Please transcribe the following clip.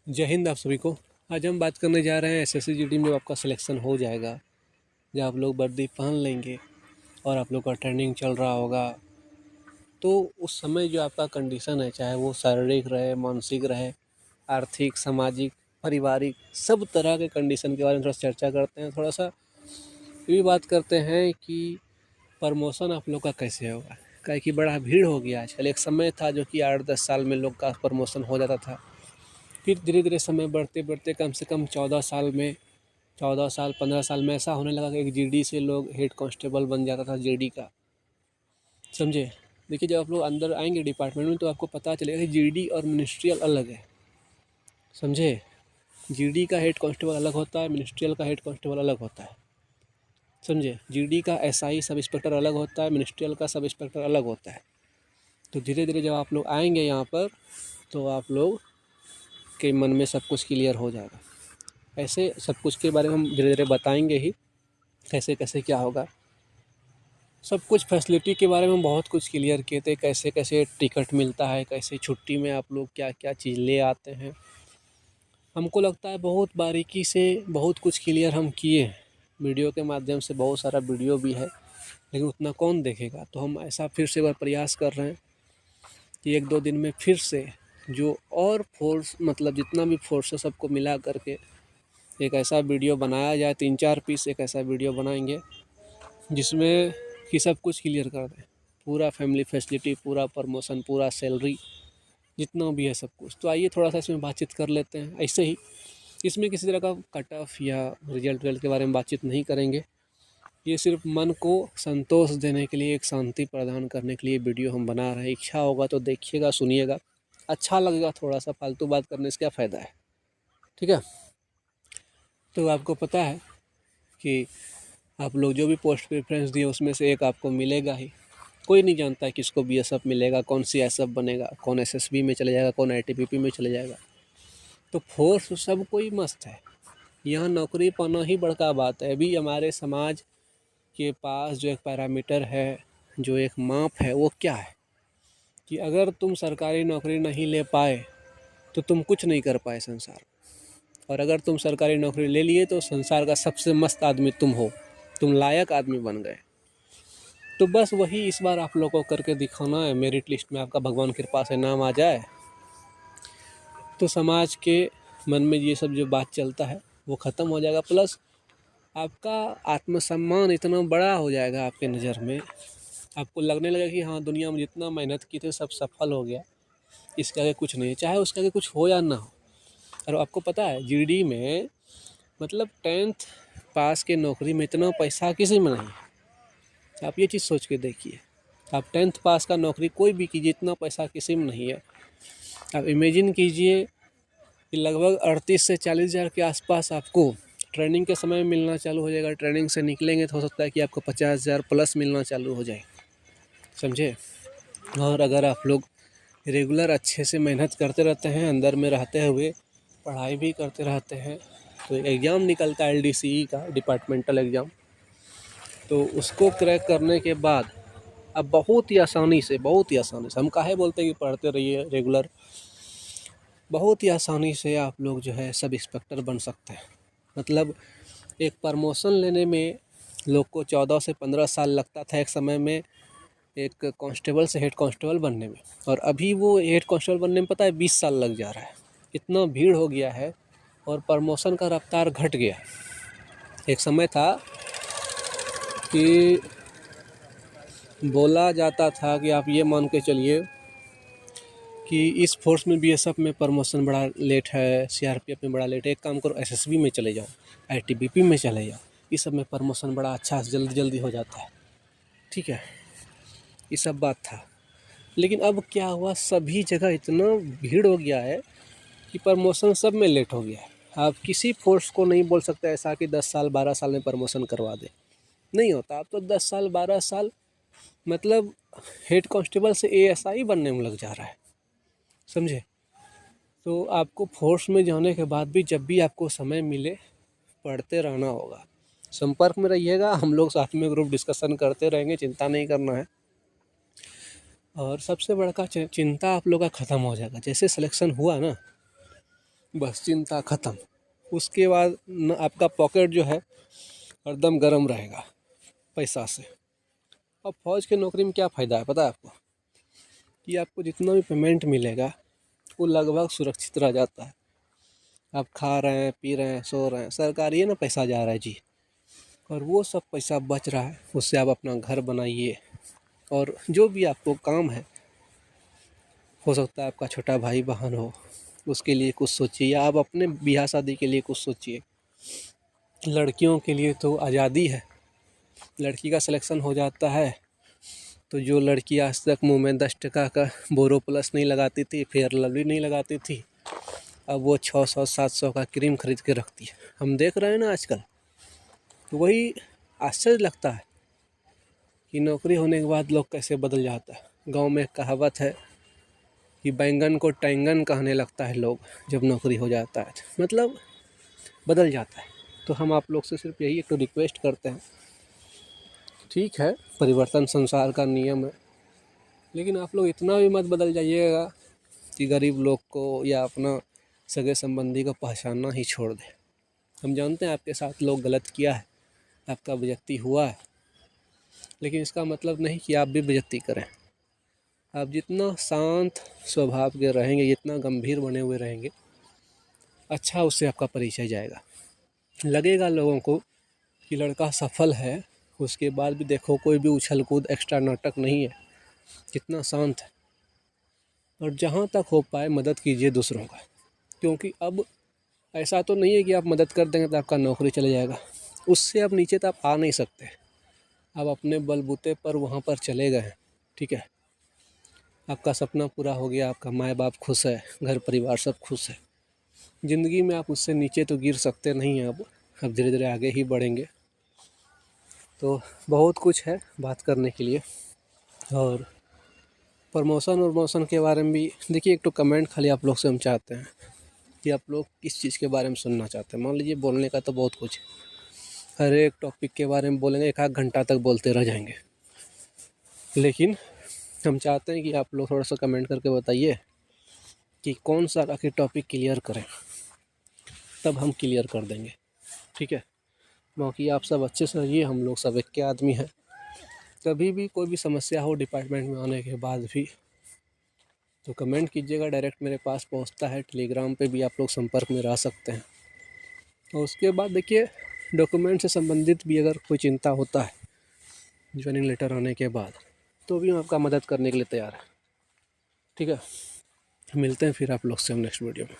जय हिंद आप सभी को। आज हम बात करने जा रहे हैं एसएससी जीडी में जब आपका सिलेक्शन हो जाएगा, जब आप लोग वर्दी पहन लेंगे और आप लोग का ट्रेनिंग चल रहा होगा, तो उस समय जो आपका कंडीशन है, चाहे वो शारीरिक रहे, मानसिक रहे, आर्थिक, सामाजिक, पारिवारिक, सब तरह के कंडीशन के बारे में थोड़ा चर्चा करते हैं। थोड़ा सा ये भी बात करते हैं कि प्रमोशन आप लोग का कैसे होगा, काहे कि बड़ा भीड़ हो गया आजकल। एक समय था जो कि 8-10 साल में लोग का प्रमोशन हो जाता था, फिर धीरे धीरे समय बढ़ते बढ़ते कम से कम 14 साल में, 14 साल 15 साल में ऐसा होने लगा कि एक जीडी से लोग हेड कांस्टेबल बन जाता था, जीडी का। समझे? देखिए, जब आप लोग अंदर आएंगे डिपार्टमेंट में तो आपको पता चलेगा कि जीडी और मिनिस्ट्रियल अलग है। समझे? जीडी का हेड कांस्टेबल अलग होता है, मिनिस्ट्रियल का हेड कांस्टेबल अलग होता है। समझे? जीडी का एसआई सब इंस्पेक्टर अलग होता है, मिनिस्ट्रियल का सब इंस्पेक्टर अलग होता है। तो धीरे धीरे जब आप लोग आएंगे यहाँ पर, तो आप लोग के मन में सब कुछ क्लियर हो जाएगा। ऐसे सब कुछ के बारे में हम धीरे धीरे बताएंगे ही, कैसे कैसे क्या होगा। सब कुछ फैसिलिटी के बारे में हम बहुत कुछ क्लियर किए थे, कैसे कैसे टिकट मिलता है, कैसे छुट्टी में आप लोग क्या क्या चीज़ ले आते हैं। हमको लगता है बहुत बारीकी से बहुत कुछ क्लियर हम किए हैं। वीडियो के माध्यम से बहुत सारा वीडियो भी है, लेकिन उतना कौन देखेगा। तो हम ऐसा फिर से एक बार प्रयास कर रहे हैं कि 1-2 दिन में फिर से जो और फोर्स, मतलब जितना भी फोर्स है सबको मिला करके एक ऐसा वीडियो बनाया जाए। 3-4 पीस एक ऐसा वीडियो बनाएंगे जिसमें कि सब कुछ क्लियर कर दें, पूरा फैमिली फैसिलिटी, पूरा प्रमोशन, पूरा सैलरी, जितना भी है सब कुछ। तो आइए थोड़ा सा इसमें बातचीत कर लेते हैं। ऐसे ही इसमें किसी तरह का कट ऑफ या रिजल्ट के बारे में बातचीत नहीं करेंगे। ये सिर्फ मन को संतोष देने के लिए, एक शांति प्रदान करने के लिए वीडियो हम बना रहे हैं। इच्छा होगा तो देखिएगा, सुनिएगा, अच्छा लगेगा। थोड़ा सा फालतू बात करने से क्या फ़ायदा है, ठीक है। तो आपको पता है कि आप लोग जो भी पोस्ट प्रेफरेंस दिए उसमें से एक आपको मिलेगा ही। कोई नहीं जानता है किसको बीएसएफ मिलेगा, कौन सी एसएफ बनेगा, कौन एसएसबी में चले जाएगा, कौन आईटीबीपी में चले जाएगा। तो फोर्स सब कोई मस्त है, यहाँ नौकरी पाना ही बड़का बात है। अभी हमारे समाज के पास जो एक पैरामीटर है, जो एक माप है, वो क्या है कि अगर तुम सरकारी नौकरी नहीं ले पाए तो तुम कुछ नहीं कर पाए संसार। और अगर तुम सरकारी नौकरी ले लिए तो संसार का सबसे मस्त आदमी तुम हो, तुम लायक आदमी बन गए। तो बस वही इस बार आप लोगों को करके दिखाना है। मेरिट लिस्ट में आपका भगवान की कृपा से नाम आ जाए तो समाज के मन में ये सब जो बात चलता है वो ख़त्म हो जाएगा। प्लस आपका आत्मसम्मान इतना बड़ा हो जाएगा आपके नज़र में, आपको लगने लगेगा कि हाँ, दुनिया में जितना मेहनत की थी सब सफल हो गया, इसके आगे कुछ नहीं है, चाहे उसके आगे कुछ हो या ना हो। और आपको पता है जीडी में मतलब 10th पास के नौकरी में इतना पैसा किसी में नहीं है। आप ये चीज़ सोच के देखिए, आप 10th पास का नौकरी कोई भी कीजिए, इतना पैसा किसी में नहीं है। आप इमेजिन कीजिए कि लगभग 38 से 40 हज़ार के आसपास आपको ट्रेनिंग के समय में मिलना चालू हो जाएगा। ट्रेनिंग से निकलेंगे तो हो सकता है कि आपको 50 हज़ार प्लस मिलना चालू हो जाए। समझे? और अगर आप लोग रेगुलर अच्छे से मेहनत करते रहते हैं, अंदर में रहते हुए पढ़ाई भी करते रहते हैं, तो एग्ज़ाम निकलता है LDCE का, डिपार्टमेंटल एग्ज़ाम। तो उसको क्रैक करने के बाद अब बहुत ही आसानी से हम काहे बोलते हैं कि पढ़ते रहिए रेगुलर, बहुत ही आसानी से आप लोग जो है सब इंस्पेक्टर बन सकते हैं। मतलब एक प्रमोशन लेने में लोग को 14 से 15 साल लगता था एक समय में, एक कांस्टेबल से हेड कांस्टेबल बनने में, और अभी वो हेड कांस्टेबल बनने में पता है 20 साल लग जा रहा है। इतना भीड़ हो गया है और प्रमोशन का रफ्तार घट गया। एक समय था कि बोला जाता था कि आप ये मान के चलिए कि इस फोर्स में बीएसएफ में प्रमोशन बड़ा लेट है, सीआरपीएफ में बड़ा लेट है, एक काम करो एसएसबी में चले जाओ, आईटीबीपी में चले जाओ, इस सब में प्रमोशन बड़ा अच्छा जल्दी जल्दी हो जाता है। ठीक है, ये सब बात था। लेकिन अब क्या हुआ, सभी जगह इतना भीड़ हो गया है कि प्रमोशन सब में लेट हो गया है। आप किसी फोर्स को नहीं बोल सकते ऐसा कि 10 साल 12 साल में प्रमोशन करवा दे, नहीं होता। अब तो 10 साल 12 साल मतलब हेड कांस्टेबल से एएसआई बनने में लग जा रहा है। समझे? तो आपको फोर्स में जाने के बाद भी जब भी आपको समय मिले पढ़ते रहना होगा, संपर्क में रहिएगा। हम लोग साथ में ग्रुप डिस्कशन करते रहेंगे, चिंता नहीं करना है। और सबसे बड़ा चिंता आप लोग का ख़त्म हो जाएगा। जैसे सिलेक्शन हुआ ना, बस चिंता ख़त्म। उसके बाद न आपका पॉकेट जो है हरदम गर्म रहेगा पैसा से। अब फौज की नौकरी में क्या फ़ायदा है पता है आपको, कि आपको जितना भी पेमेंट मिलेगा वो लगभग सुरक्षित रह जाता है। आप खा रहे हैं, पी रहे हैं, सो रहे हैं, सरकारी है ना, पैसा जा रहा है जी। और वो सब पैसा बच रहा है, उससे आप अपना घर बनाइए। और जो भी आपको काम है, हो सकता है आपका छोटा भाई बहन हो, उसके लिए कुछ सोचिए, या आप अपने ब्याह शादी के लिए कुछ सोचिए। लड़कियों के लिए तो आज़ादी है। लड़की का सिलेक्शन हो जाता है तो जो लड़की आज तक मुंह में 10 टका का बोरोप्लस नहीं लगाती थी, फेयर लवली नहीं लगाती थी, अब वो 600-700 का क्रीम खरीद के रखती है। हम देख रहे हैं ना आजकल। तो वही आश्चर्य लगता है कि नौकरी होने के बाद लोग कैसे बदल जाता है। गांव में एक कहावत है कि बैंगन को टैंगन कहने लगता है लोग जब नौकरी हो जाता है, मतलब बदल जाता है। तो हम आप लोग से सिर्फ यही एक तो रिक्वेस्ट करते हैं, ठीक है परिवर्तन संसार का नियम है, लेकिन आप लोग इतना भी मत बदल जाइएगा कि गरीब लोग को या अपना सगे संबंधी को पहचानना ही छोड़ दें। हम जानते हैं आपके साथ लोग गलत किया है, आपका बेइज्जती हुआ है, लेकिन इसका मतलब नहीं कि आप भी बेइज्जती करें। आप जितना शांत स्वभाव के रहेंगे, जितना गंभीर बने हुए रहेंगे, अच्छा उससे आपका परिचय जाएगा। लगेगा लोगों को कि लड़का सफल है, उसके बाद भी देखो कोई भी उछल कूद एक्स्ट्रा नाटक नहीं है, कितना शांत है। और जहाँ तक हो पाए मदद कीजिए दूसरों का, क्योंकि अब ऐसा तो नहीं है कि आप मदद कर देंगे तो आपका नौकरी चले जाएगा। उससे अब नीचे तो आप आ नहीं सकते। आप अपने बलबूते पर वहाँ पर चले गए हैं, ठीक है, आपका सपना पूरा हो गया, आपका माँ बाप खुश है, घर परिवार सब खुश है। ज़िंदगी में आप उससे नीचे तो गिर सकते नहीं हैं। अब धीरे धीरे आगे ही बढ़ेंगे। तो बहुत कुछ है बात करने के लिए। और प्रमोशन वरमोशन के बारे में भी देखिए, एक तो कमेंट खाली आप लोग से हम चाहते हैं कि आप लोग किस चीज़ के बारे में सुनना चाहते हैं। मान लीजिए बोलने का तो बहुत कुछ है, हर एक टॉपिक के बारे में बोलेंगे, 1 आध घंटा तक बोलते रह जाएंगे, लेकिन हम चाहते हैं कि आप लोग थोड़ा सा कमेंट करके बताइए कि कौन सा आखिर टॉपिक क्लियर करें, तब हम क्लियर कर देंगे, ठीक है। बाकी आप सब अच्छे से रहिए, हम लोग सब एक के आदमी हैं। कभी भी कोई भी समस्या हो डिपार्टमेंट में आने के बाद भी तो कमेंट कीजिएगा, डायरेक्ट मेरे पास पहुंचता है। टेलीग्राम पे भी आप लोग संपर्क में रह सकते हैं। और उसके बाद देखिए, डॉक्यूमेंट से संबंधित भी अगर कोई चिंता होता है ज्वाइनिंग लेटर आने के बाद, तो भी हम आपका मदद करने के लिए तैयार है, ठीक है। मिलते हैं फिर आप लोग से हम नेक्स्ट वीडियो में।